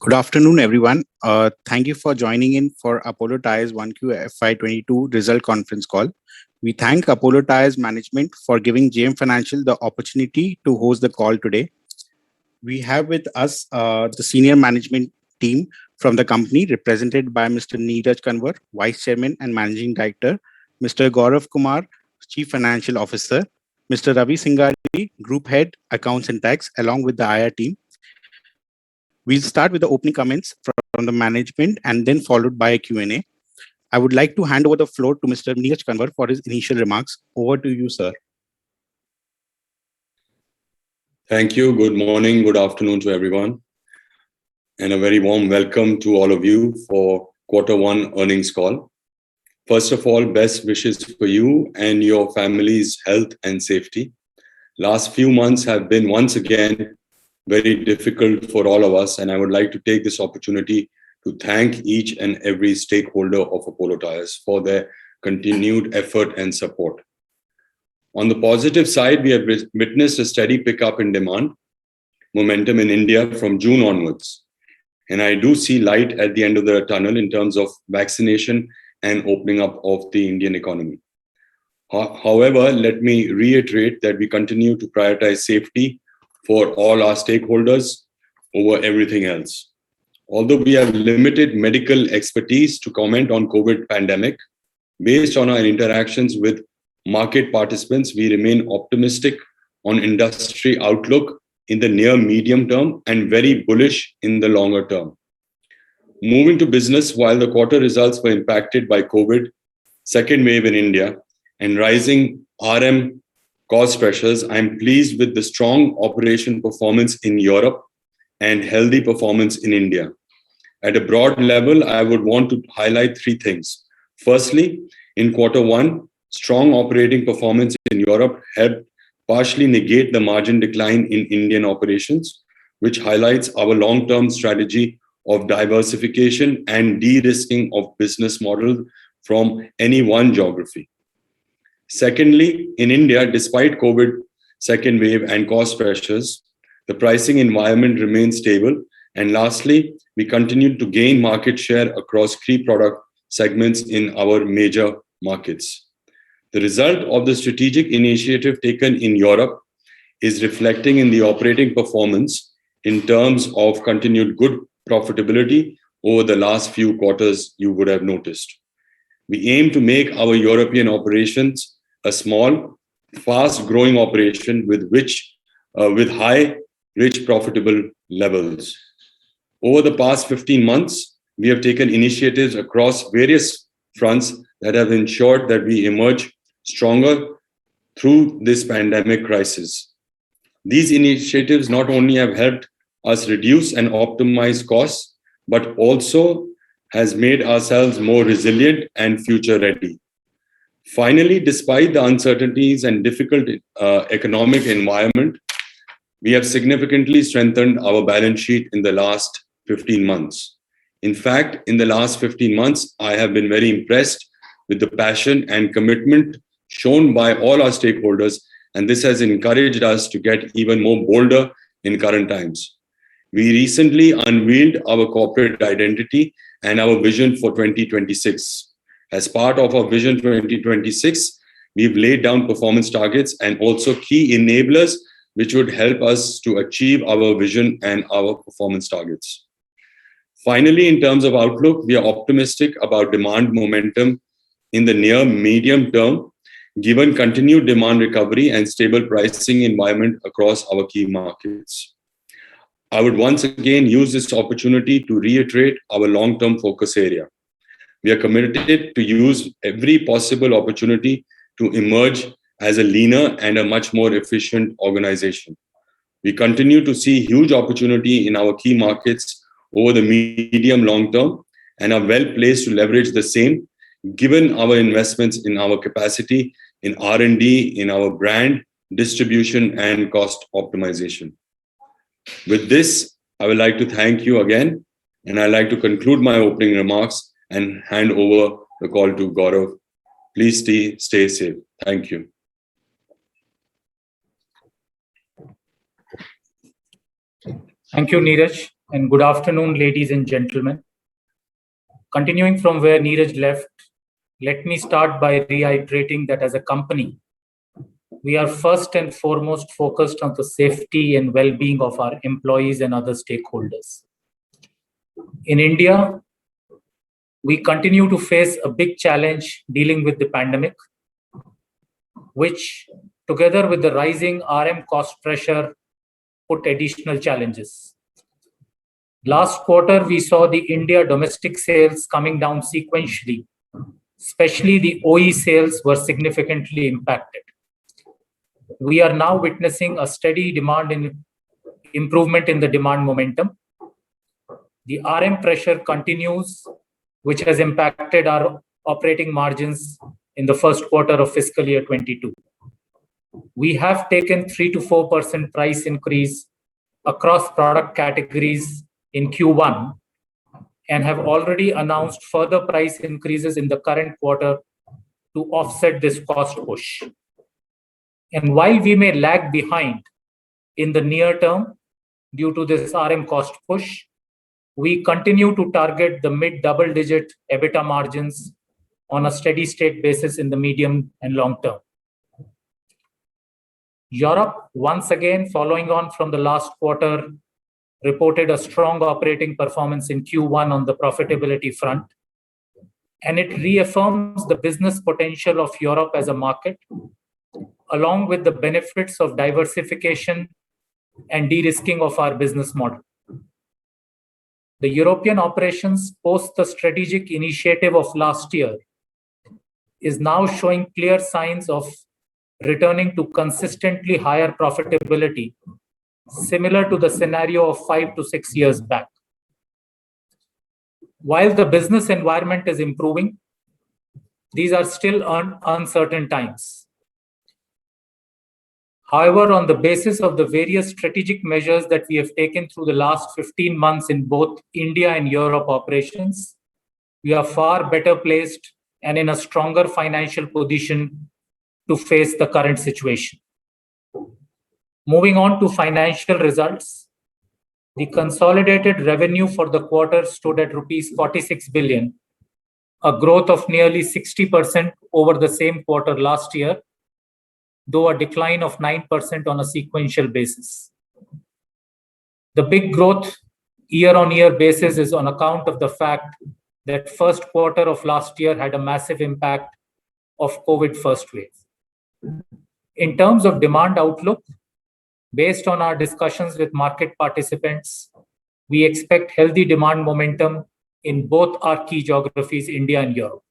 Good afternoon, everyone. Thank you for joining in for Apollo Tyres 1Q FY22 result conference call. We thank Apollo Tyres management for giving JM Financial the opportunity to host the call today. We have with us the senior management team from the company, represented by Mr. Neeraj Kanwar, Vice Chairman and Managing Director, Mr. Gaurav Kumar, Chief Financial Officer, Mr. Ravi Singhari, Group Head, Accounts and Tax, along with the IR team. We'll start with the opening comments from the management and then followed by a Q&A. I would like to hand over the floor to Mr. Neeraj Kanwar for his initial remarks. Over to you, sir. Thank you. Good morning, good afternoon to everyone. And a very warm welcome to all of you for Q1 earnings call. First of all, best wishes for you and your family's health and safety. Last few months have been once again very difficult for all of us, and I would like to take this opportunity to thank each and every stakeholder of Apollo Tyres for their continued effort and support. On the positive side, we have witnessed a steady pickup in demand momentum in India from June onwards. And I do see light at the end of the tunnel in terms of vaccination and opening up of the Indian economy. However, let me reiterate that we continue to prioritize safety for all our stakeholders over everything else. Although we have limited medical expertise to comment on COVID pandemic, based on our interactions with market participants, we remain optimistic on industry outlook in the near medium term and very bullish in the longer term. Moving to business, while the quarter results were impacted by COVID, second wave in India, and rising RM cost pressures, I'm pleased with the strong operation performance in Europe and healthy performance in India. At a broad level, I would want to highlight three things. Firstly, in Q1, strong operating performance in Europe helped partially negate the margin decline in Indian operations, which highlights our long-term strategy of diversification and de-risking of business model from any one geography. Secondly, in India, despite COVID second wave and cost pressures, the pricing environment remains stable. And lastly, we continue to gain market share across key product segments in our major markets. The result of the strategic initiative taken in Europe is reflecting in the operating performance in terms of continued good profitability over the last few quarters, you would have noticed. We aim to make our European operations a small, fast-growing operation with high, rich, profitable levels. Over the past 15 months, we have taken initiatives across various fronts that have ensured that we emerge stronger through this pandemic crisis. These initiatives not only have helped us reduce and optimize costs, but also has made ourselves more resilient and future-ready. Finally, despite the uncertainties and difficult economic environment, we have significantly strengthened our balance sheet in the last 15 months. In fact, in the last 15 months, I have been very impressed with the passion and commitment shown by all our stakeholders, and this has encouraged us to get even more bolder in current times. We recently unveiled our corporate identity and our vision for 2026. As part of our Vision 2026, we've laid down performance targets and also key enablers which would help us to achieve our vision and our performance targets. Finally, in terms of outlook, we are optimistic about demand momentum in the near medium term, given continued demand recovery and stable pricing environment across our key markets. I would once again use this opportunity to reiterate our long-term focus area. We are committed to use every possible opportunity to emerge as a leaner and a much more efficient organization. We continue to see huge opportunity in our key markets over the medium long term and are well placed to leverage the same given our investments in our capacity, in R&D, in our brand, distribution and cost optimization. With this, I would like to thank you again, and I'd like to conclude my opening remarks and hand over the call to Gaurav. Please stay safe. Thank you. Thank you, Neeraj. and good afternoon, ladies and gentlemen. Continuing from where Neeraj left, let me start by reiterating that as a company, we are first and foremost focused on the safety and well-being of our employees and other stakeholders. In India, we continue to face a big challenge dealing with the pandemic, which, together with the rising RM cost pressure, put additional challenges. Last quarter, we saw the India domestic sales coming down sequentially, especially the OE sales were significantly impacted. We are now witnessing a steady improvement in the demand momentum. The RM pressure continues, which has impacted our operating margins in the first quarter of fiscal year 22. We have taken 3 to 4% price increase across product categories in Q1 and have already announced further price increases in the current quarter to offset this cost push. And while we may lag behind in the near term due to this RM cost push, we continue to target the mid double-digit EBITDA margins on a steady state basis in the medium and long term. Europe, once again, following on from the last quarter, reported a strong operating performance in Q1 on the profitability front, and it reaffirms the business potential of Europe as a market, along with the benefits of diversification and de-risking of our business model. The European operations, post the strategic initiative of last year, is now showing clear signs of returning to consistently higher profitability, similar to the scenario of 5 to 6 years back. While the business environment is improving, these are still uncertain times. However, on the basis of the various strategic measures that we have taken through the last 15 months in both India and Europe operations, we are far better placed and in a stronger financial position to face the current situation. Moving on to financial results, the consolidated revenue for the quarter stood at rupees 46 billion, a growth of nearly 60% over the same quarter last year, though a decline of 9% on a sequential basis. The big growth year-on-year basis is on account of the fact that first quarter of last year had a massive impact of COVID first wave. In terms of demand outlook, based on our discussions with market participants, we expect healthy demand momentum in both our key geographies, India and Europe.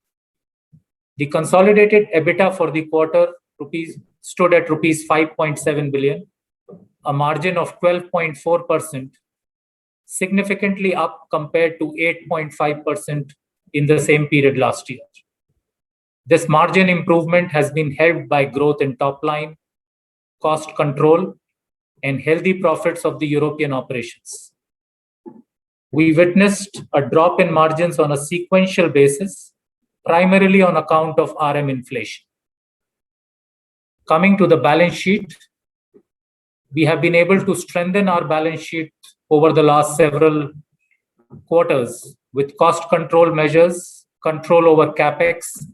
The consolidated EBITDA for the quarter stood at rupees 5.7 billion, a margin of 12.4%, significantly up compared to 8.5% in the same period last year. This margin improvement has been helped by growth in top line, cost control, and healthy profits of the European operations. We witnessed a drop in margins on a sequential basis, primarily on account of RM inflation. Coming to the balance sheet, we have been able to strengthen our balance sheet over the last several quarters with cost control measures, control over capex,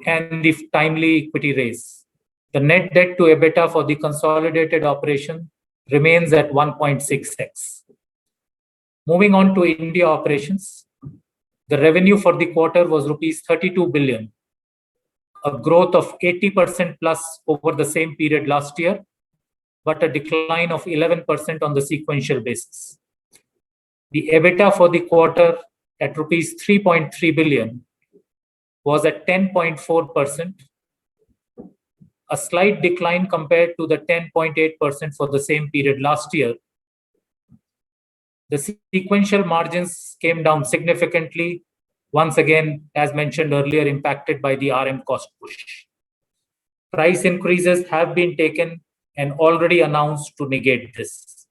and the timely equity raise. The net debt to EBITDA for the consolidated operation remains at 1.6x. Moving on to India operations, the revenue for the quarter was rupees 32 billion, a growth of 80% plus over the same period last year, but a decline of 11% on the sequential basis. The EBITDA for the quarter at rupees 3.3 billion was at 10.4%, a slight decline compared to the 10.8% for the same period last year. The sequential margins came down significantly, once again, as mentioned earlier, impacted by the RM cost push. Price increases have been taken and already announced to negate this.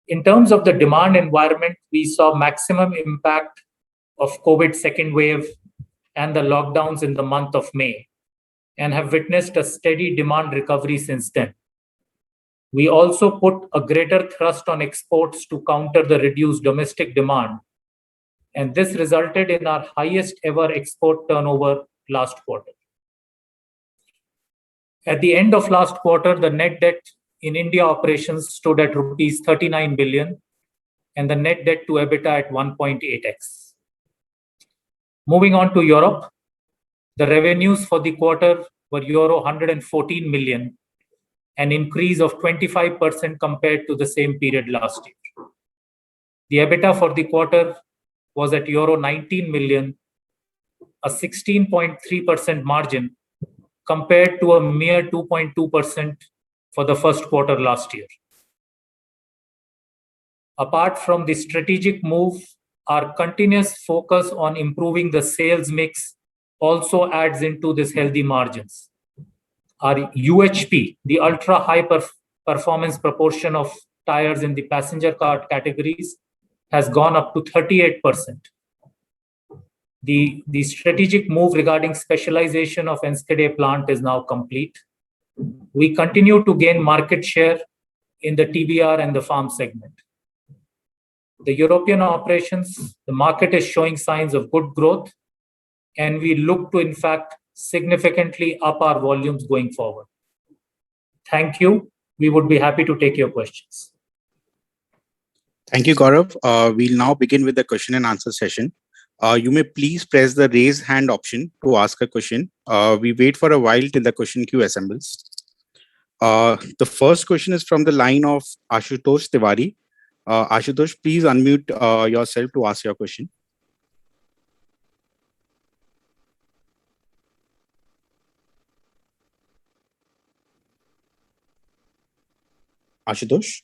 In terms of the demand environment, we saw maximum impact of COVID second wave and the lockdowns in the month of May, and have witnessed a steady demand recovery since then. We also put a greater thrust on exports to counter the reduced domestic demand, and this resulted in our highest ever export turnover last quarter. At the end of last quarter, the net debt in India operations stood at rupees 39 billion and the net debt to EBITDA at 1.8x. Moving on to Europe, the revenues for the quarter were euro 114 million, an increase of 25% compared to the same period last year. The EBITDA for the quarter was at euro 19 million, a 16.3% margin compared to a mere 2.2% for the first quarter last year. Apart from the strategic move, our continuous focus on improving the sales mix also adds into this healthy margins. Our UHP, the ultra high performance proportion of tires in the passenger car categories, has gone up to 38%. The strategic move regarding specialization of Enschede plant is now complete. We continue to gain market share in the TBR and the farm segment. The European operations, the market is showing signs of good growth, and we look to, in fact, significantly up our volumes going forward. Thank you. We would be happy to take your questions. Thank you, Gaurav. We'll now begin with the question and answer session. You may please press the raise hand option to ask a question. We wait for a while till the question queue assembles. The first question is from the line of Ashutosh Tiwari. Ashutosh, please unmute yourself to ask your question. Ashutosh?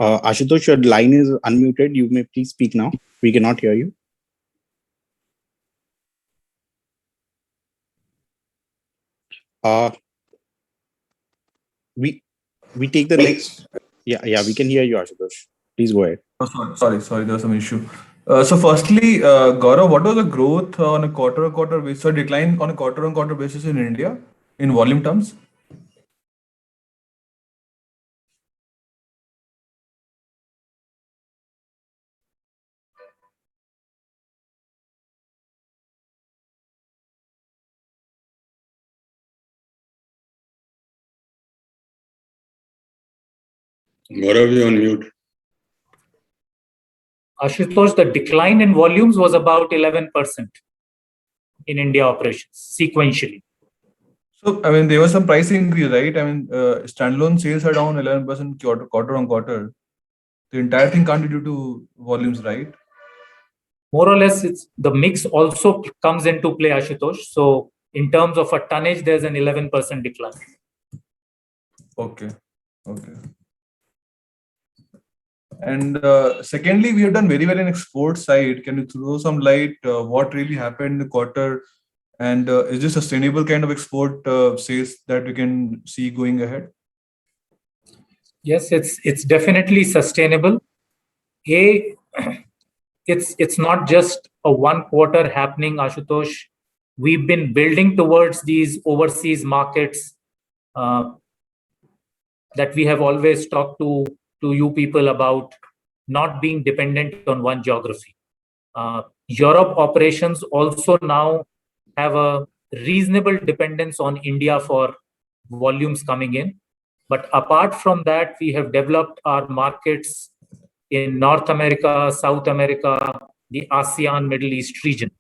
Ashutosh, your line is unmuted. You may please speak now. We cannot hear you. We take the next. Yeah, we can hear you, Ashutosh. Please go ahead. Oh, sorry, there was some issue. So firstly, Gaurav, what was the growth on a quarter-on-quarter basis, or decline on a quarter-on-quarter basis in India in volume terms? Gaurav, you're on mute. Ashutosh, the decline in volumes was about 11% in India operations sequentially. So, I mean, there was some price increase, right? I mean, standalone sales are down 11% quarter on quarter. The entire thing can't be due to volumes, right? More or less, the mix also comes into play, Ashutosh. So, in terms of a tonnage, there's an 11% decline. Okay. And secondly, we have done very well in export side. Can you throw some light what really happened in the quarter? And is this sustainable kind of export sales that we can see going ahead? Yes, it's definitely sustainable. It's not just a one quarter happening, Ashutosh. We've been building towards these overseas markets that we have always talked to you people about, not being dependent on one geography. Europe operations also now have a reasonable dependence on India for volumes coming in. But apart from that, we have developed our markets in North America, South America, the ASEAN, Middle East region.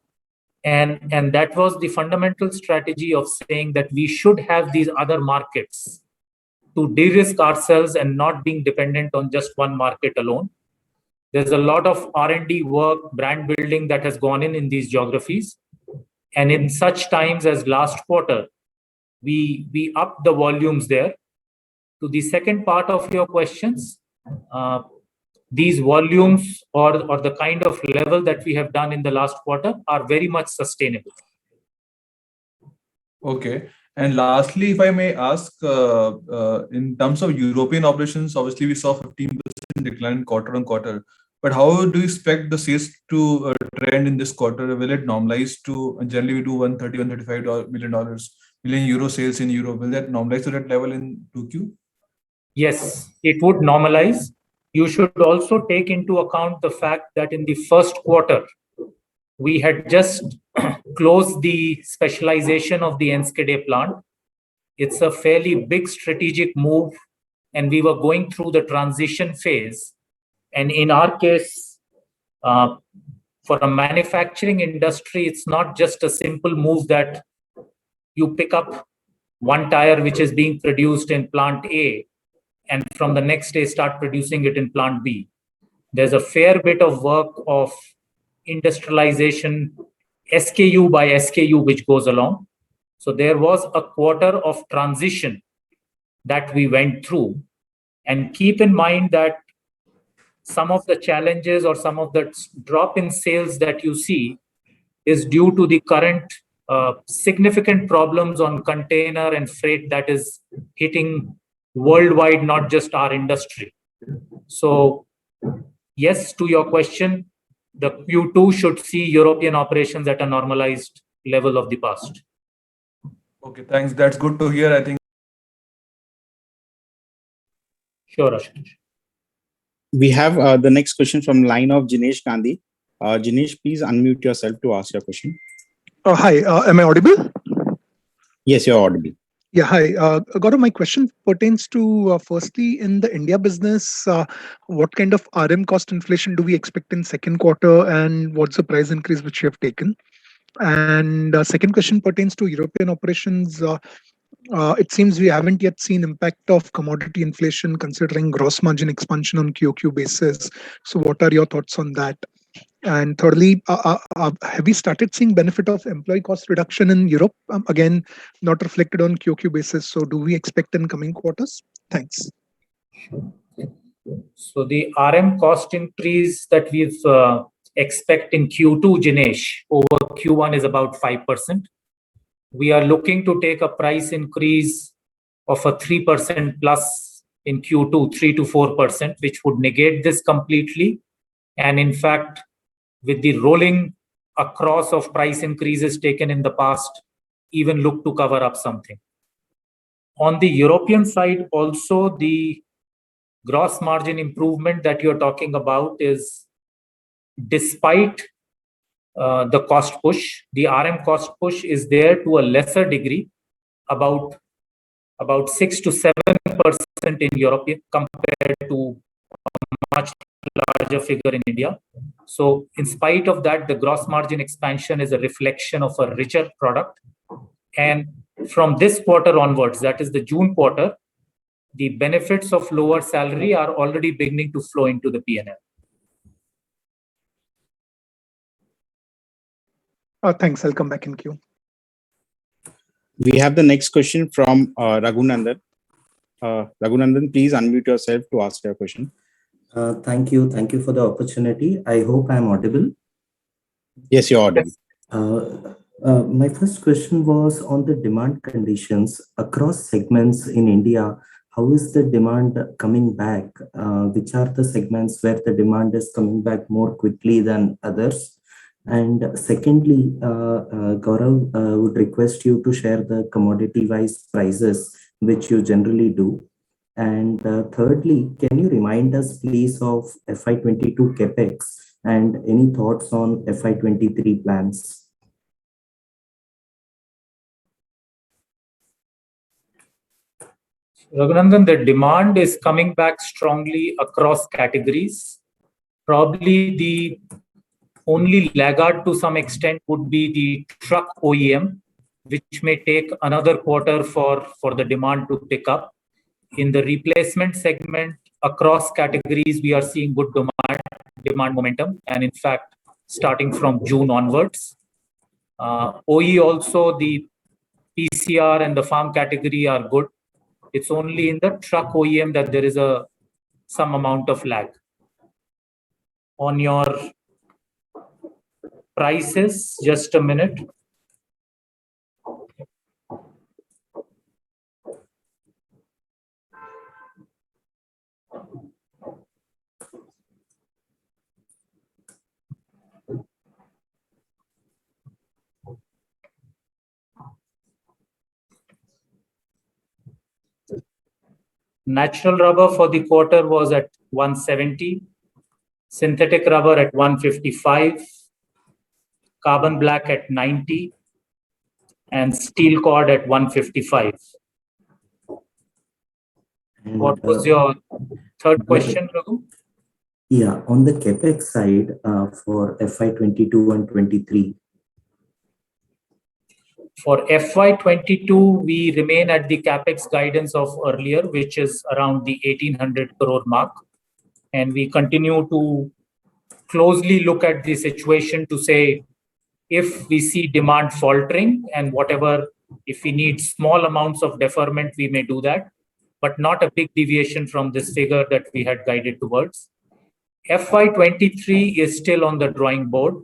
And that was the fundamental strategy of saying that we should have these other markets to de-risk ourselves and not being dependent on just one market alone. There's a lot of R&D work, brand building that has gone in these geographies. And in such times as last quarter, we upped the volumes there. To the second part of your questions, these volumes or the kind of level that we have done in the last quarter are very much sustainable. Okay. And lastly, if I may ask, in terms of European operations, obviously we saw 15% decline quarter on quarter. But how do you expect the sales to trend in this quarter? Will it normalize to, generally we do 130, $135 million euro sales in Europe. Will that normalize to that level in 2Q? Yes, it would normalize. You should also take into account the fact that in the first quarter, we had just closed the specialization of the Enschede plant. It's a fairly big strategic move, and we were going through the transition phase. And in our case, for a manufacturing industry, it's not just a simple move that you pick up one tire which is being produced in plant A and from the next day start producing it in plant B. There's a fair bit of work of industrialization, SKU by SKU, which goes along. So there was a quarter of transition that we went through. And keep in mind that some of the challenges or some of the drop in sales that you see is due to the current significant problems on container and freight that is hitting worldwide, not just our industry. So yes, to your question, the Q2 should see European operations at a normalized level of the past. Okay, thanks. That's good to hear. I think. Sure, Ashish. We have the next question from line of Jinesh Gandhi. Jinesh, please unmute yourself to ask your question. Hi, am I audible? Yes, you're audible. Yeah, hi. Gaurav, my question pertains to firstly in the India business, what kind of RM cost inflation do we expect in second quarter, and what's the price increase which you have taken? And second question pertains to European operations. It seems we haven't yet seen impact of commodity inflation considering gross margin expansion on QOQ basis. So what are your thoughts on that? And thirdly, have we started seeing benefit of employee cost reduction in Europe? Again, not reflected on QOQ basis. So do we expect in coming quarters? Thanks. So the RM cost increase that we've expect in Q2, Jinesh, over Q1 is about 5%. We are looking to take a price increase of a 3% plus in Q2, 3 to 4%, which would negate this completely. And in fact, with the rolling across of price increases taken in the past, even look to cover up something. On the European side, also the gross margin improvement that you're talking about is despite the cost push, the RM cost push is there to a lesser degree, about 6 to 7% in Europe compared to a much larger figure in India. So in spite of that, the gross margin expansion is a reflection of a richer product. And from this quarter onwards, that is the June quarter, the benefits of lower salary are already beginning to flow into the P&L. Thanks. I'll come back in queue. We have the next question from Raghunandan. Raghunandan, please unmute yourself to ask your question. Thank you. Thank you for the opportunity. I hope I'm audible. Yes, you're audible. My first question was on the demand conditions across segments in India. How is the demand coming back? Which are the segments where the demand is coming back more quickly than others? And secondly, Gaurav, would request you to share the commodity-wise prices, which you generally do. And thirdly, can you remind us, please, of FY22 CapEx and any thoughts on FY23 plans? Raghunandan, the demand is coming back strongly across categories. Probably the only laggard to some extent would be the truck OEM, which may take another quarter for the demand to pick up. In the replacement segment, across categories, we are seeing good demand momentum. And in fact, starting from June onwards. OE also, the PCR and the farm category are good. It's only in the truck OEM that there is some amount of lag. On your prices, just a minute. Natural rubber for the quarter was at 170, synthetic rubber at 155, carbon black at 90, and steel cord at 155. And, What was your third question, Raghu? Yeah, on the CapEx side, for FY22 and 23. For FY22, we remain at the capex guidance of earlier, which is around the 1800 crore mark. And we continue to closely look at the situation to say, if we see demand faltering and whatever, if we need small amounts of deferment, we may do that, but not a big deviation from this figure that we had guided towards. FY23 is still on the drawing board.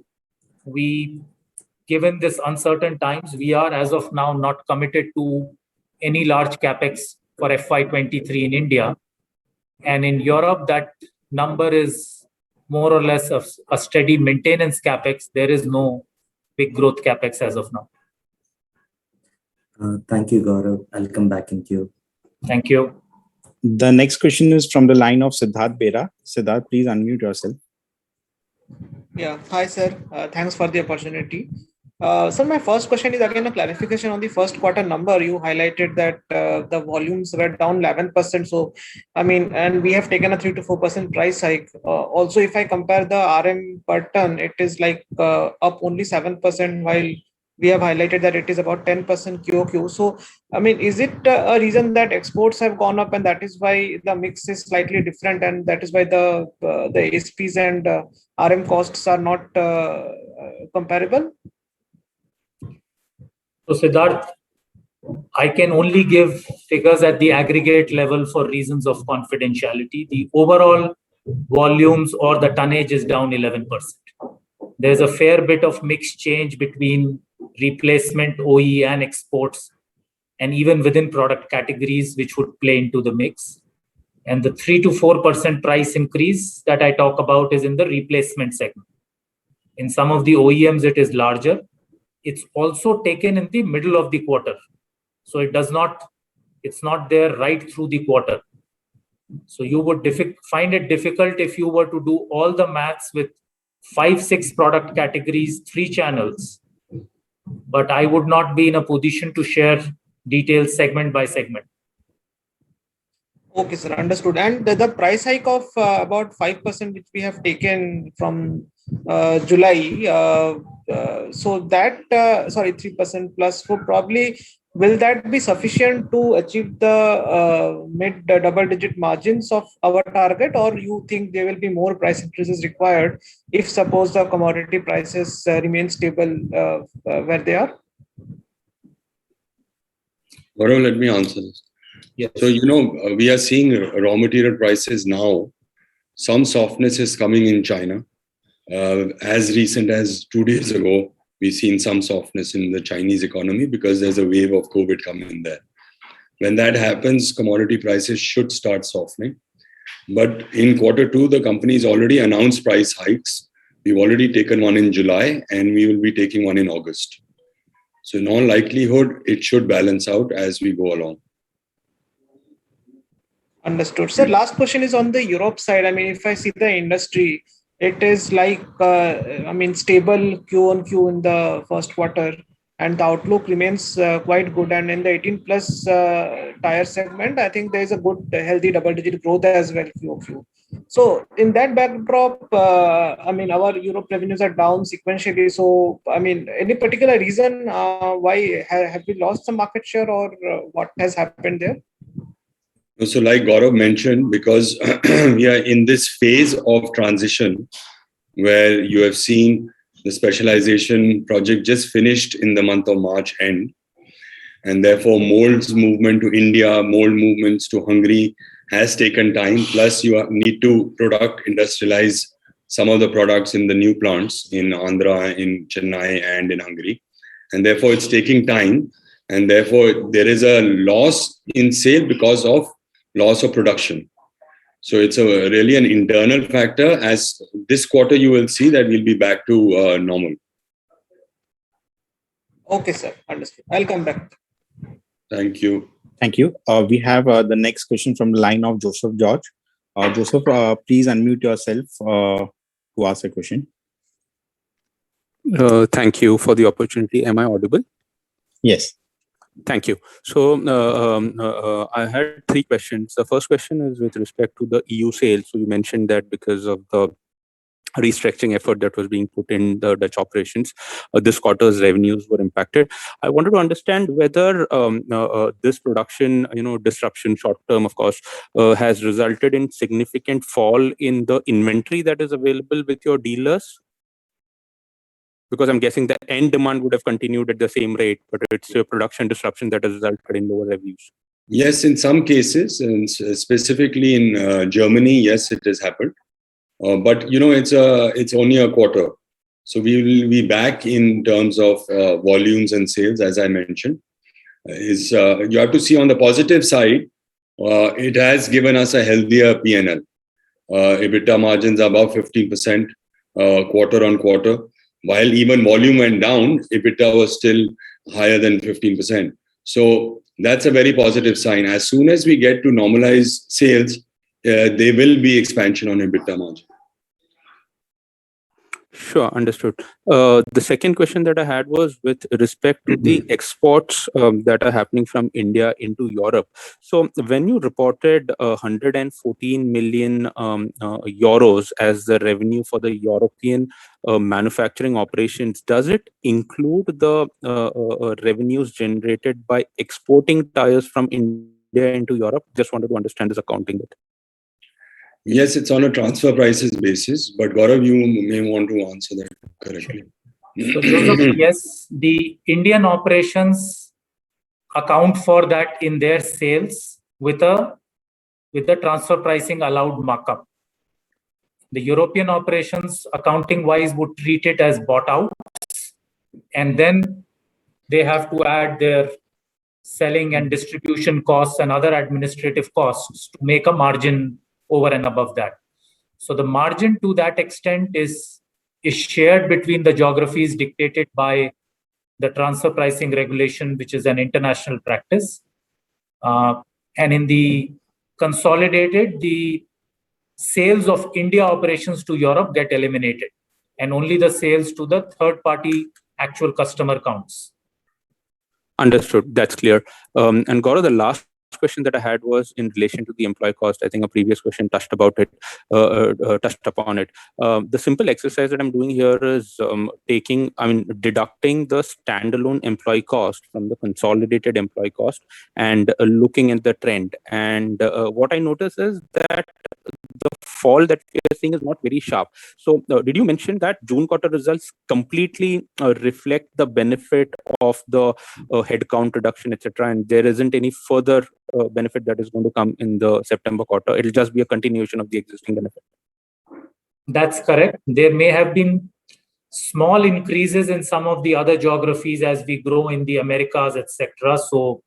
Given this uncertain times, we are as of now not committed to any large capex for FY23 in India. And in Europe, that number is more or less a steady maintenance capex. There is no big growth capex as of now. Thank you, Gaurav. I'll come back in queue. Thank you. The next question is from the line of Siddharth Bera. Siddharth, please unmute yourself. Yeah, hi sir. Thanks for the opportunity. So my first question is again a clarification on the first quarter number. You highlighted that the volumes were down 11%. So, I mean, and we have taken a 3 to 4% price hike. Also, if I compare the RM per ton, it is like up only 7%, while we have highlighted that it is about 10% QOQ. So, I mean, is it a reason that exports have gone up and that is why the mix is slightly different and that is why the ASPs and RM costs are not comparable? So Siddharth, I can only give figures at the aggregate level for reasons of confidentiality. The overall volumes or the tonnage is down 11%. There's a fair bit of mix change between replacement, OE and exports, and even within product categories, which would play into the mix. And the 3 to 4% price increase that I talk about is in the replacement segment. In some of the OEMs, it is larger. It's also taken in the middle of the quarter. So it's not there right through the quarter. So you would find it difficult if you were to do all the maths with 5-6 product categories, 3 channels. But I would not be in a position to share details segment by segment. Okay, sir, understood. And the price hike of about 5%, which we have taken from July, so that, 3% plus, so probably will that be sufficient to achieve the mid double-digit margins of our target, or you think there will be more price increases required if suppose the commodity prices remain stable where they are? Gaurav, let me answer this. Yes. So, we are seeing raw material prices now. Some softness is coming in China. As recent as 2 days ago, we've seen some softness in the Chinese economy because there's a wave of COVID coming in there. When that happens, commodity prices should start softening. But in Q2, the company's already announced price hikes. We've already taken one in July and we will be taking one in August. So in all likelihood, it should balance out as we go along. Understood. Sir, last question is on the Europe side. I mean, if I see the industry, it is like, stable Q on Q in the first quarter, and the outlook remains quite good. And in the 18 plus tire segment, I think there is a good, healthy double-digit growth as well, QOQ. So in that backdrop, our Europe revenues are down sequentially. So, any particular reason why have we lost some market share, or what has happened there? So like Gaurav mentioned, because we are in this phase of transition where you have seen the specialization project just finished in the month of March end. And therefore, molds movement to India, mold movements to Hungary has taken time. Plus, you need to industrialize some of the products in the new plants in Andhra, in Chennai, and in Hungary. And therefore, it's taking time. And therefore, there is a loss in sale because of loss of production. So it's really an internal factor. As this quarter, you will see that we'll be back to normal. Okay, sir. Understood. I'll come back. Thank you. Thank you. We have the next question from the line of Joseph George. Joseph, please unmute yourself to ask a question. Thank you for the opportunity. Am I audible? Yes. Thank you. So I had three questions. The first question is with respect to the EU sales. So you mentioned that because of the restructuring effort that was being put in the Dutch operations, this quarter's revenues were impacted. I wanted to understand whether this production, disruption, short term, of course, has resulted in significant fall in the inventory that is available with your dealers. Because I'm guessing the end demand would have continued at the same rate, but it's a production disruption that has resulted in lower revenues. Yes, in some cases, and specifically in Germany, yes, it has happened. But it's only a quarter, so we will be back in terms of volumes and sales, as I mentioned. You have to see on the positive side, it has given us a healthier P&L. EBITDA margins are above 15% quarter on quarter. While even volume went down, EBITDA was still higher than 15%. So that's a very positive sign. As soon as we get to normalize sales, there will be expansion on EBITDA margin. Sure, understood. The second question that I had was with respect to the exports that are happening from India into Europe. So when you reported 114 million euros as the revenue for the European manufacturing operations, does it include the revenues generated by exporting tires from India into Europe? Just wanted to understand this accounting bit. Yes, it's on a transfer prices basis, but Gaurav, you may want to answer that correctly. So Joseph, yes, the Indian operations account for that in their sales with the transfer pricing allowed markup. The European operations, accounting wise, would treat it as bought out, and then they have to add their selling and distribution costs and other administrative costs to make a margin over and above that. So the margin to that extent is shared between the geographies dictated by the transfer pricing regulation, which is an international practice. And in the consolidated, the sales of India operations to Europe get eliminated, and only the sales to the third party actual customer counts. Understood. That's clear. And Gaurav, the last question that I had was in relation to the employee cost. I think a previous question touched upon it. The simple exercise that I'm doing here is deducting the standalone employee cost from the consolidated employee cost and looking at the trend. And what I notice is that the fall that we are seeing is not very sharp. So did you mention that June quarter results completely reflect the benefit of the headcount reduction, etc., and there isn't any further benefit that is going to come in the September quarter? It'll just be a continuation of the existing benefit. That's correct. There may have been small increases in some of the other geographies as we grow in the Americas, etc. So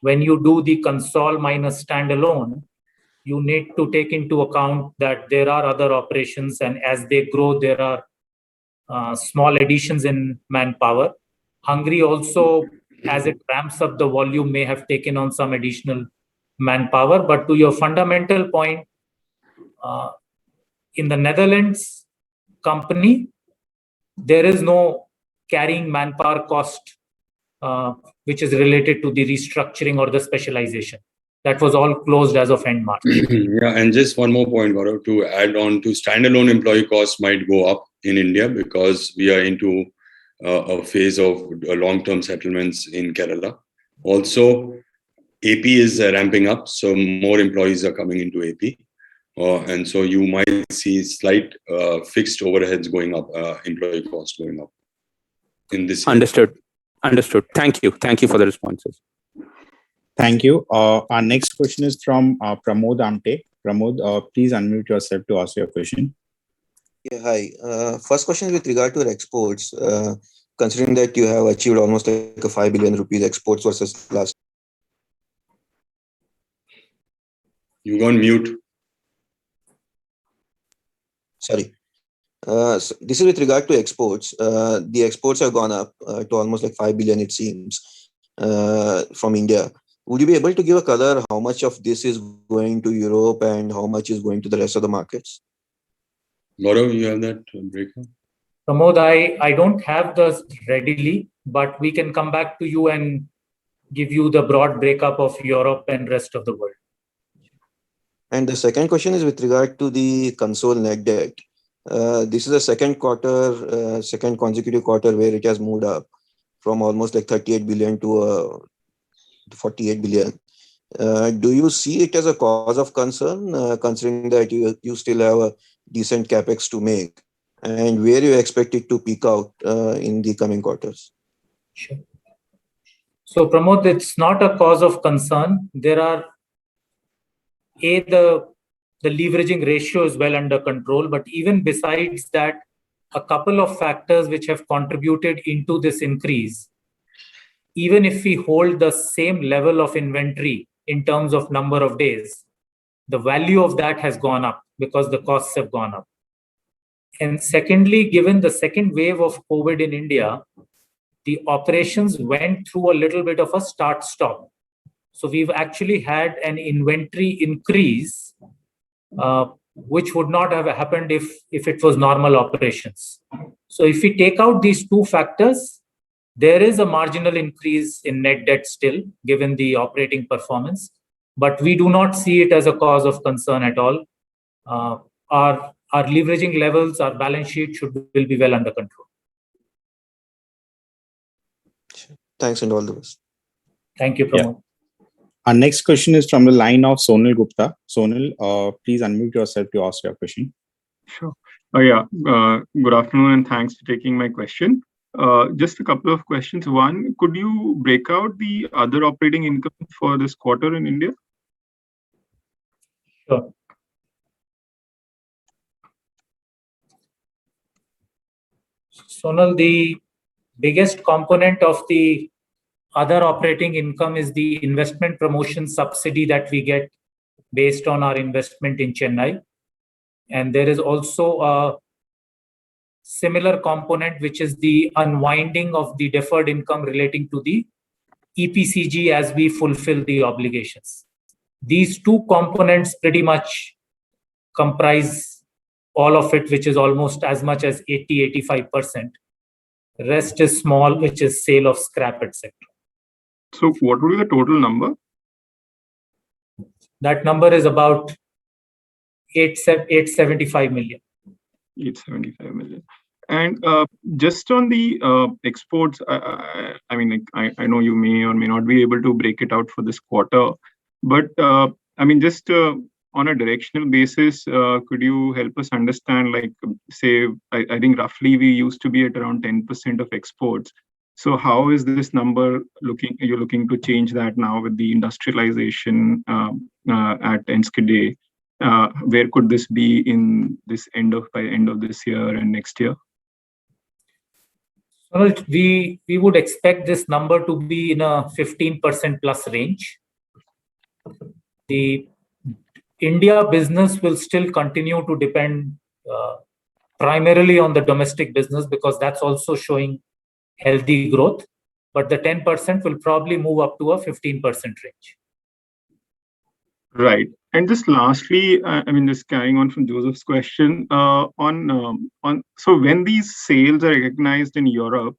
when you do the console minus standalone, you need to take into account that there are other operations, and as they grow, there are small additions in manpower. Hungary also, as it ramps up the volume, may have taken on some additional manpower. But to your fundamental point, in the Netherlands company, there is no carrying manpower cost which is related to the restructuring or the specialization. That was all closed as of end March. Yeah, and just one more point, Gaurav, to add on to standalone employee costs might go up in India because we are into a phase of long-term settlements in Kerala. Also, AP is ramping up, so more employees are coming into AP. And so you might see slight fixed overheads going up, employee costs going up in this year. Understood. Thank you for the responses. Thank you. Our next question is from Pramod Amte. Pramod, please unmute yourself to ask your question. Yeah, hi. First question is with regard to exports. Considering that you have achieved almost like a 5 billion rupees exports versus last. You go on mute. Sorry. So this is with regard to exports. The exports have gone up to almost like 5 billion, it seems, from India. Would you be able to give a color how much of this is going to Europe and how much is going to the rest of the markets? Gaurav, you have that breakup? Pramod, I don't have this readily, but we can come back to you and give you the broad breakup of Europe and rest of the world. And the second question is with regard to the console net debt. This is the second consecutive quarter where it has moved up from almost like 38 billion to 48 billion. Do you see it as a cause of concern, considering that you still have a decent capex to make, and where you expect it to peak out in the coming quarters? Sure. So Pramod, it's not a cause of concern. There are the leveraging ratio is well under control, but even besides that, a couple of factors which have contributed into this increase. Even if we hold the same level of inventory in terms of number of days, the value of that has gone up because the costs have gone up. And secondly, given the second wave of COVID in India, the operations went through a little bit of a start-stop. So we've actually had an inventory increase, which would not have happened if it was normal operations. So if we take out these two factors, there is a marginal increase in net debt still, given the operating performance, but we do not see it as a cause of concern at all. Our leveraging levels, our balance sheet will be well under control. Thanks and all the best. Thank you, Pramod. Yeah. Our next question is from the line of Sonal Gupta. Sonal, please unmute yourself to ask your question. Sure. Good afternoon and thanks for taking my question. Just a couple of questions. One, could you break out the other operating income for this quarter in India? Sure. Sonal, the biggest component of the other operating income is the investment promotion subsidy that we get based on our investment in Chennai. And there is also a similar component, which is the unwinding of the deferred income relating to the EPCG as we fulfill the obligations. These two components pretty much comprise all of it, which is almost as much as 80-85%. The rest is small, which is sale of scrap, etc. So what would be the total number? That number is about 875 million. 875 million. And just on the exports, I know you may or may not be able to break it out for this quarter, but just on a directional basis, could you help us understand, like, say, I think roughly we used to be at around 10% of exports. So how is this number looking? You're looking to change that now with the industrialization at Enschede. Where could this be in this by end of this year and next year? Well, we would expect this number to be in a 15% plus range. The India business will still continue to depend primarily on the domestic business because that's also showing healthy growth. But the 10% will probably move up to a 15% range. Right. And just lastly, just carrying on from Joseph's question, so when these sales are recognized in Europe,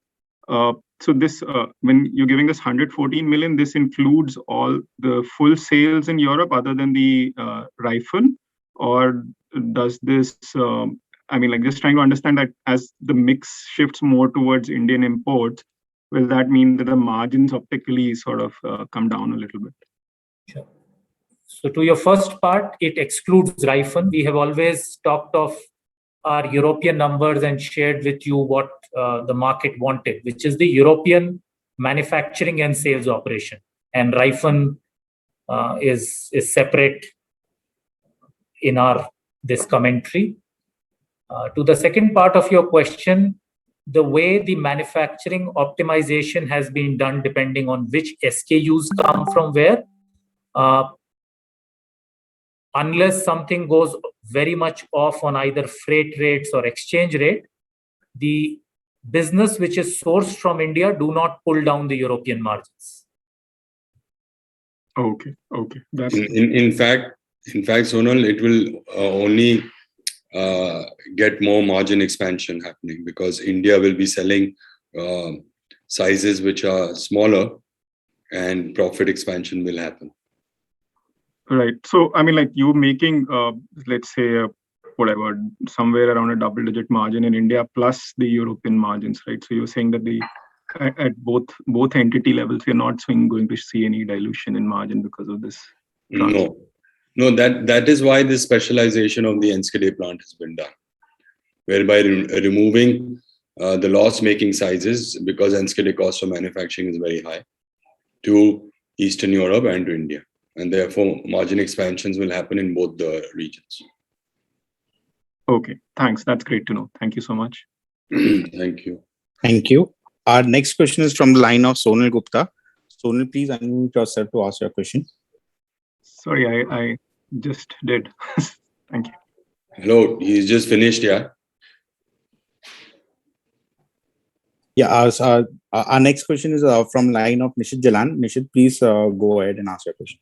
so this when you're giving this 114 million, this includes all the full sales in Europe other than the Rifle, or does this? Just trying to understand that as the mix shifts more towards Indian imports, will that mean that the margins optically sort of come down a little bit? Sure. So to your first part, it excludes Rifle. We have always talked of our European numbers and shared with you what the market wanted, which is the European manufacturing and sales operation. And Rifle is separate in this commentary. To the second part of your question, the way the manufacturing optimization has been done depending on which SKUs come from where, unless something goes very much off on either freight rates or exchange rate, the business which is sourced from India do not pull down the European margins. Okay. That's In fact, Sonal, it will only get more margin expansion happening because India will be selling sizes which are smaller, and profit expansion will happen. right. So, I mean, like you making, let's say, whatever, somewhere around a double-digit margin in India plus the European margins, right? So you're saying that at both entity levels, you're not going to see any dilution in margin because of this. No, that is why this specialization of the Enschede plant has been done, whereby removing the loss-making sizes, because Enschede cost of manufacturing is very high, to Eastern Europe and to India. And therefore, margin expansions will happen in both the regions. Okay, thanks. That's great to know. Thank you so much. Thank you. Thank you. Our next question is from the line of Sonal Gupta. Sonal, please unmute yourself to ask your question. Sorry, I just did. Thank you. Hello, he's just finished, yeah? Yeah, our next question is from line of Nishit Jalan. Nishit, please go ahead and ask your question.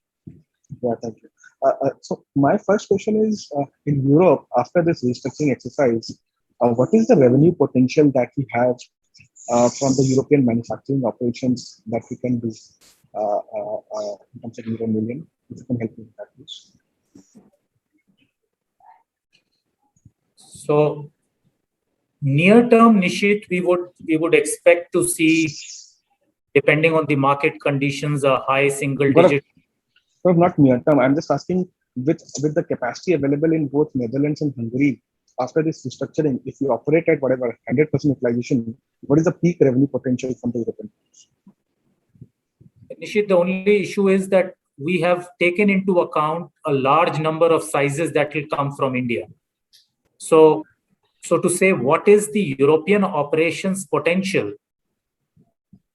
Yeah, thank you. So my first question is, in Europe, after this restructuring exercise, what is the revenue potential that we have from the European manufacturing operations that we can do in terms of euro million? If you can help me with that, please. So near term, Nishit, we would expect to see, depending on the market conditions, a high single digit. So not near term. I'm just asking with the capacity available in both Netherlands and Hungary after this restructuring, if you operate at whatever 100% utilization, what is the peak revenue potential from the European countries? Nishit, the only issue is that we have taken into account a large number of sizes that will come from India. So to say what is the European operations potential,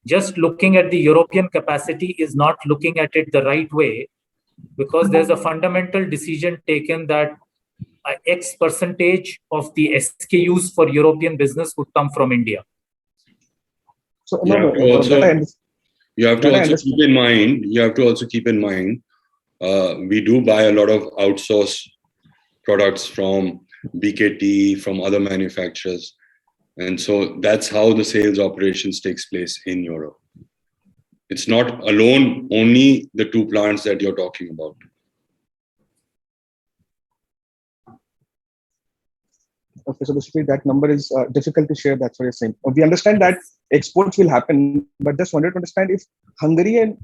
just looking at the European capacity is not looking at it the right way, because there's a fundamental decision taken that X percentage of the SKUs for European business would come from India. So You have to also keep in mind, we do buy a lot of outsourced products from BKT, from other manufacturers. And so that's how the sales operations takes place in Europe. It's not alone only the two plants that you're talking about. Okay, so basically that number is difficult to share. That's what you're saying. We understand that exports will happen, but just wanted to understand if Hungary and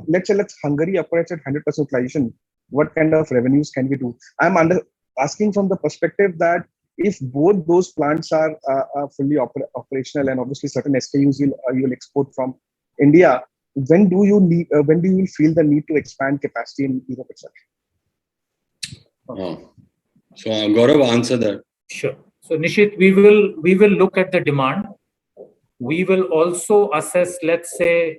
let's Hungary operates at 100% utilization, what kind of revenues can we do? I'm asking from the perspective that if both those plants are fully operational and obviously certain SKUs you'll export from India, when do you feel the need to expand capacity in Europe itself? So Gaurav, answer that. Sure. So Nishit, we will look at the demand. We will also assess, let's say,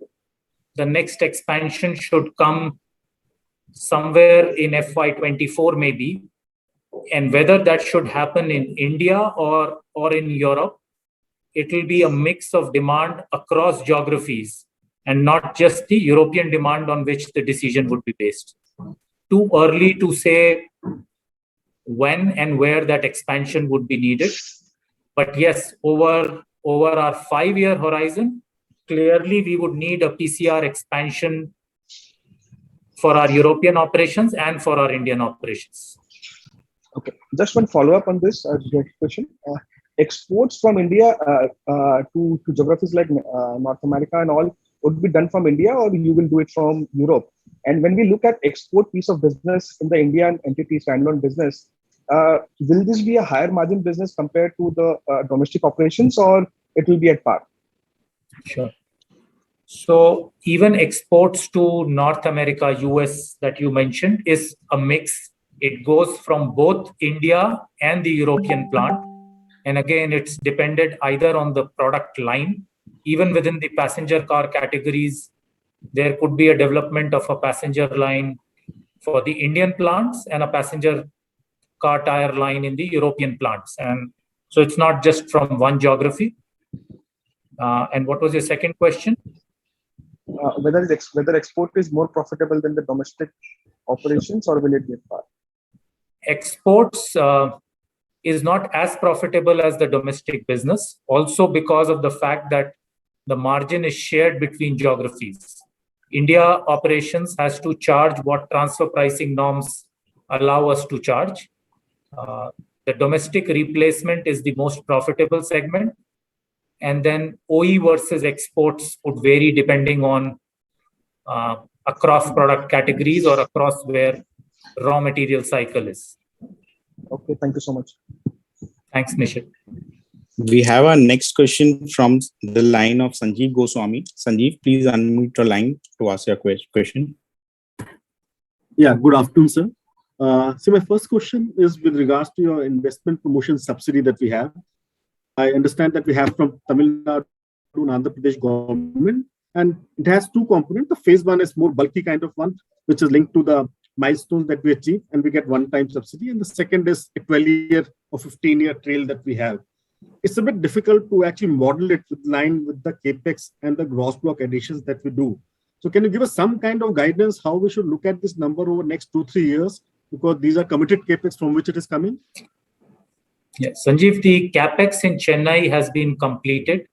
the next expansion should come somewhere in FY24 maybe, and whether that should happen in India or in Europe. It will be a mix of demand across geographies and not just the European demand on which the decision would be based. Too early to say when and where that expansion would be needed. But yes, over our 5-year horizon, clearly we would need a PCR expansion for our European operations and for our Indian operations. Okay, just one follow-up on this question. Exports from India to geographies like North America and all would be done from India, or you will do it from Europe? And when we look at export piece of business in the Indian entity standalone business, will this be a higher margin business compared to the domestic operations, or it will be at par? Sure. So even exports to North America, US that you mentioned is a mix. It goes from both India and the European plant. And again, it's dependent either on the product line. Even within the passenger car categories, there could be a development of a passenger line for the Indian plants and a passenger car tire line in the European plants. And so it's not just from one geography. And what was your second question? whether export is more profitable than the domestic operations, or will it be far? Exports is not as profitable as the domestic business, also because of the fact that the margin is shared between geographies. India operations has to charge what transfer pricing norms allow us to charge. The domestic replacement is the most profitable segment. And then OE versus exports would vary depending on across product categories or across where raw material cycle is. Okay, thank you so much. Thanks, Nishit. We have our next question from the line of Sanjeev Goswami. Sanjeev, please unmute your line to ask your question. Yeah, good afternoon, sir. So my first question is with regards to your investment promotion subsidy that we have. I understand that we have from Tamil Nadu and Andhra Pradesh government, and it has two components. The phase one is more bulky kind of one, which is linked to the milestones that we achieve, and we get one-time subsidy. And the second is a 12-year or 15-year trail that we have. It's a bit difficult to actually model it with line with the capex and the gross block additions that we do. So can you give us some kind of guidance how we should look at this number over next 2-3 years? Because these are committed capex from which it is coming. Yes, Sanjeev, the capex in Chennai has been completed.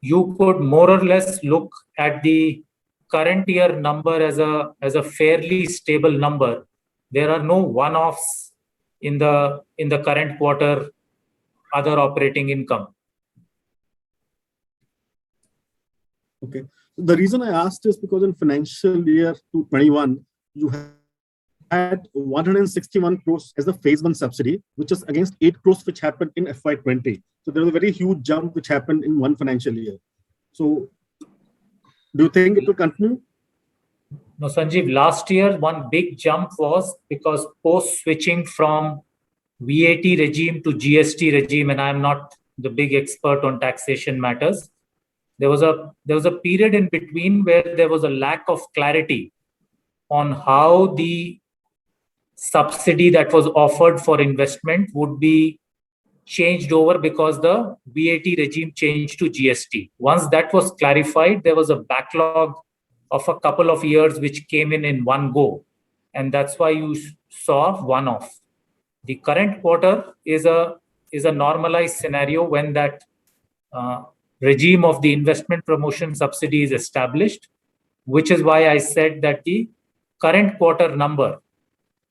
You could more or less look at the current year number as a fairly stable number. There are no one-offs in the current quarter other operating income. Okay. The reason I asked is because in financial year 2021, you had 161 crores as the phase one subsidy, which is against 8 crores which happened in FY20. So there was a very huge jump which happened in one financial year. So do you think it will continue? No, Sanjeev, last year one big jump was because post switching from VAT regime to GST regime, and I'm not the big expert on taxation matters. There was a period in between where there was a lack of clarity on how the subsidy that was offered for investment would be changed over because the VAT regime changed to GST. Once that was clarified, there was a backlog of a couple of years which came in one go, and that's why you saw one-off. The current quarter is a normalized scenario when that regime of the investment promotion subsidy is established, which is why I said that the current quarter number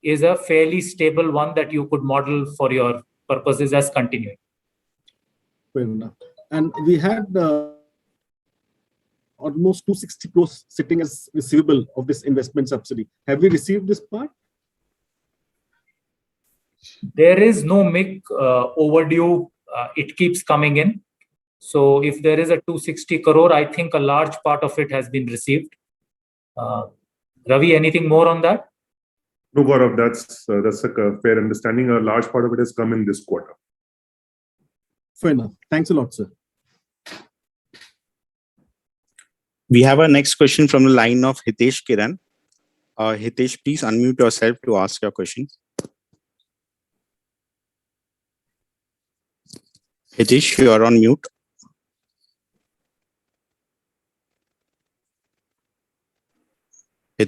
is a fairly stable one that you could model for your purposes as continuing. Fair enough. And we had almost 260 crores sitting as receivable of this investment subsidy. Have we received this part? There is no MIC overdue. It keeps coming in. So if there is a 260 crore, I think a large part of it has been received. Ravi, anything more on that? No, Gaurav, that's a fair understanding. A large part of it has come in this quarter. Fair enough. Thanks a lot, sir. We have our next question from the line of Hitesh Kiran. Hitesh, please unmute yourself to ask your question. Hitesh, you are on mute.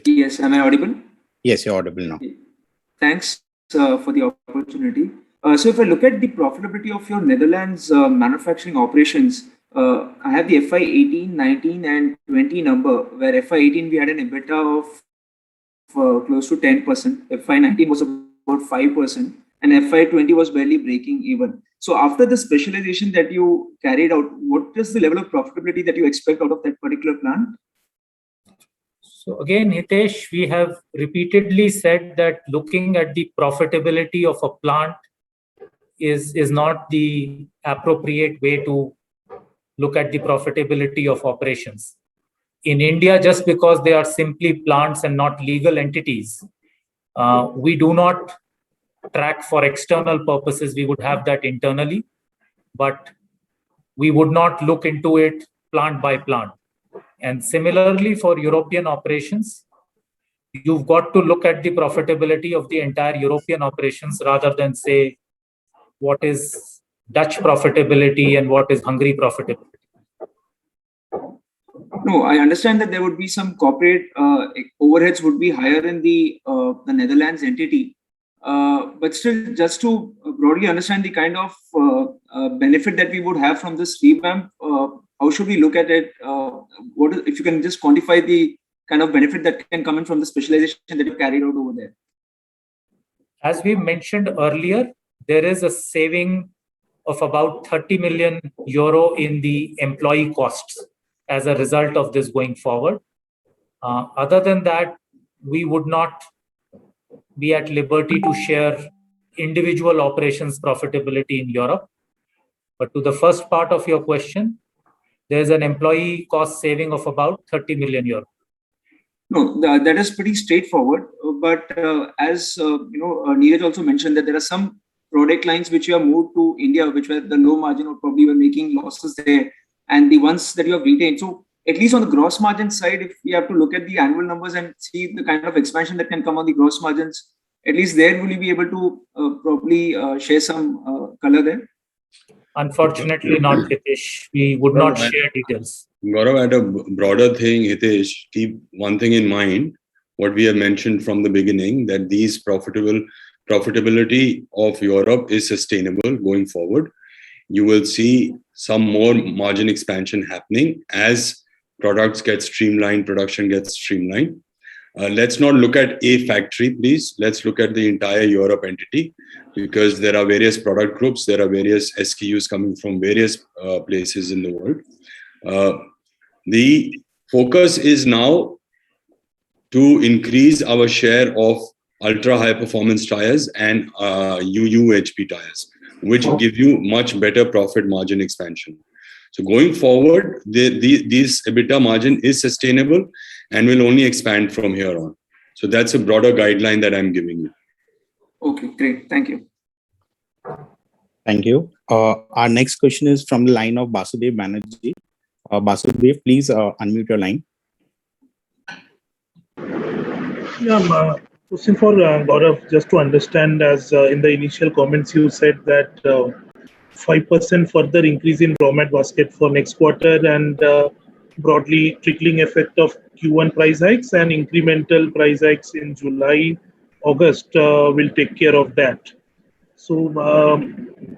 Yes, am I audible? Yes, you're audible now. Thanks for the opportunity. So if I look at the profitability of your Netherlands manufacturing operations, I have the FY 18, 19 and 20 number, where FY 18 we had an EBITDA of close to 10%, FY 19 was about 5%, and FY 20 was barely breaking even. So after the specialization that you carried out, what is the level of profitability that you expect out of that particular plant? So again, Hitesh, we have repeatedly said that looking at the profitability of a plant is not the appropriate way to look at the profitability of operations. In India, just because they are simply plants and not legal entities, we do not track for external purposes. We would have that internally, but we would not look into it plant by plant. And similarly for European operations, you've got to look at the profitability of the entire European operations rather than say what is Dutch profitability and what is Hungary profitability. No, I understand that there would be some corporate overheads would be higher in the Netherlands entity. But still, just to broadly understand the kind of benefit that we would have from this revamp, how should we look at it? If you can just quantify the kind of benefit that can come in from the specialization that you carried out over there? As we mentioned earlier, there is a saving of about 30 million euro in the employee costs as a result of this going forward. Other than that, we would not be at liberty to share individual operations profitability in Europe. But to the first part of your question, there's an employee cost saving of about 30 million euro. No, that is pretty straightforward. But as Neeraj also mentioned that there are some product lines which you have moved to India, which were the low margin or probably were making losses there, and the ones that you have retained. So at least on the gross margin side, if we have to look at the annual numbers and see the kind of expansion that can come on the gross margins, at least there will you be able to probably share some color there? Unfortunately not, Hitesh. We would not share details. Gaurav, at a broader thing, Hitesh, keep one thing in mind, what we have mentioned from the beginning, that these profitability of Europe is sustainable going forward. You will see some more margin expansion happening as products get streamlined, production gets streamlined. Let's not look at a factory, please. Let's look at the entire Europe entity, because there are various product groups, there are various SKUs coming from various places in the world. The focus is now to increase our share of ultra high performance tires and UUHP tires, which give you much better profit margin expansion. So going forward, this EBITDA margin is sustainable and will only expand from here on. So that's a broader guideline that I'm giving you. Okay, great. Thank you. Thank you. Our next question is from the line of Basudev Banerjee. Basudev, please unmute your line. Yeah, question for Gaurav, just to understand, as in the initial comments you said that 5% further increase in raw mat basket for next quarter and broadly trickling effect of Q1 price hikes and incremental price hikes in July, August will take care of that. So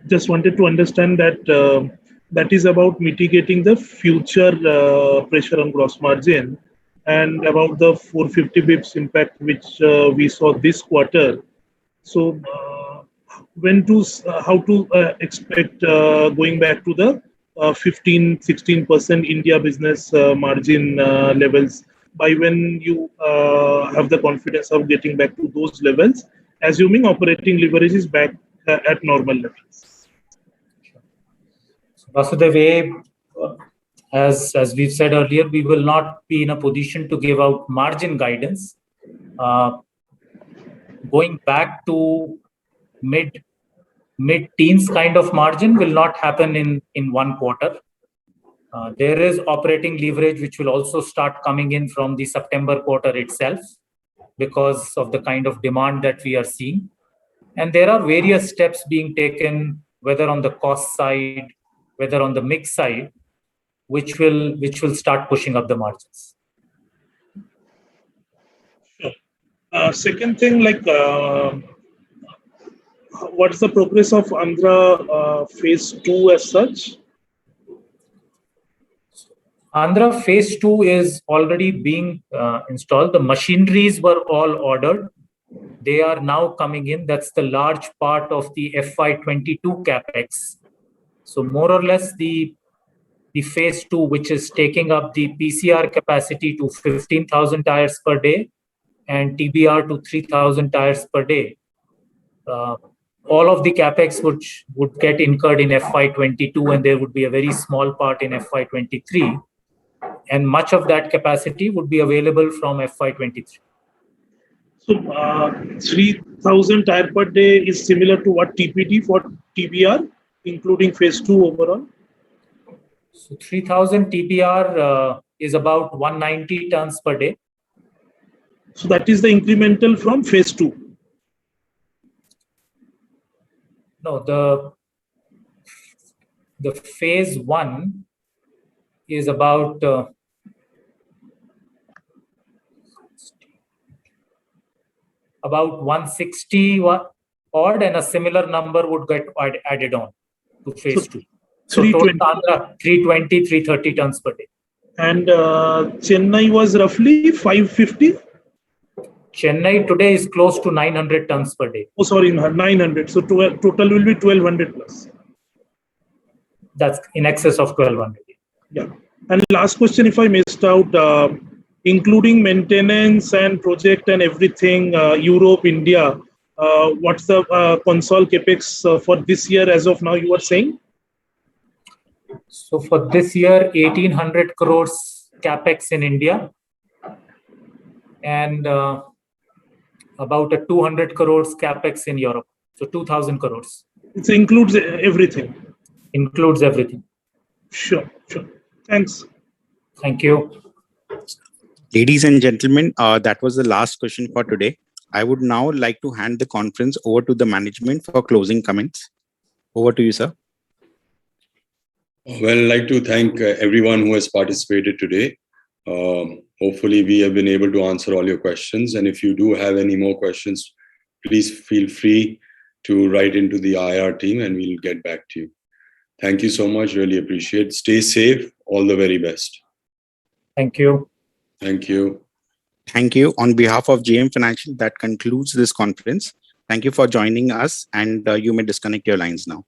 just wanted to understand that that is about mitigating the future pressure on gross margin and about the 450 bips impact which we saw this quarter. So how to expect going back to the 15-16% India business margin levels, by when you have the confidence of getting back to those levels, assuming operating leverage is back at normal levels? Vasudev, as we've said earlier, we will not be in a position to give out margin guidance. Going back to mid-teens kind of margin will not happen in one quarter. There is operating leverage which will also start coming in from the September quarter itself because of the kind of demand that we are seeing. And there are various steps being taken, whether on the cost side, whether on the mix side, which will start pushing up the margins. Sure. Second thing, like what's the progress of Andhra phase 2 as such? Andhra phase 2 is already being installed. The machineries were all ordered. They are now coming in. That's the large part of the FY22 capex. So more or less the phase 2, which is taking up the PCR capacity to 15,000 tires per day and TBR to 3,000 tires per day. All of the capex which would get incurred in FY22, and there would be a very small part in FY23. And much of that capacity would be available from FY23. So 3,000 tire per day is similar to what TPD for TBR, including phase 2 overall? So 3,000 TBR is about 190 tons per day. So that is the incremental from phase 2? No, the phase 1 is about about 160 odd, and a similar number would get added on to phase 2. So total 320, 330 tons per day. And Chennai was roughly 550? Chennai today is close to 900 tons per day. Oh, sorry, 900. So total will be 1200 plus. That's in excess of 1200. Yeah. And last question, if I missed out, including maintenance and project and everything, Europe, India, what's the console capex for this year as of now, you were saying? So for this year, 1800 crores capex in India, and about a 200 crores capex in Europe. So 2000 crores. It includes everything. Includes everything. Sure. Thanks. Thank you. Ladies and gentlemen, that was the last question for today. I would now like to hand the conference over to the management for closing comments. Over to you, sir. Well, I'd like to thank everyone who has participated today. Hopefully, we have been able to answer all your questions. And if you do have any more questions, please feel free to write into the IR team and we'll get back to you. Thank you so much. Really appreciate it. Stay safe. All the very best. Thank you. Thank you. Thank you. On behalf of JM Financial, that concludes this conference. Thank you for joining us, and you may disconnect your lines now.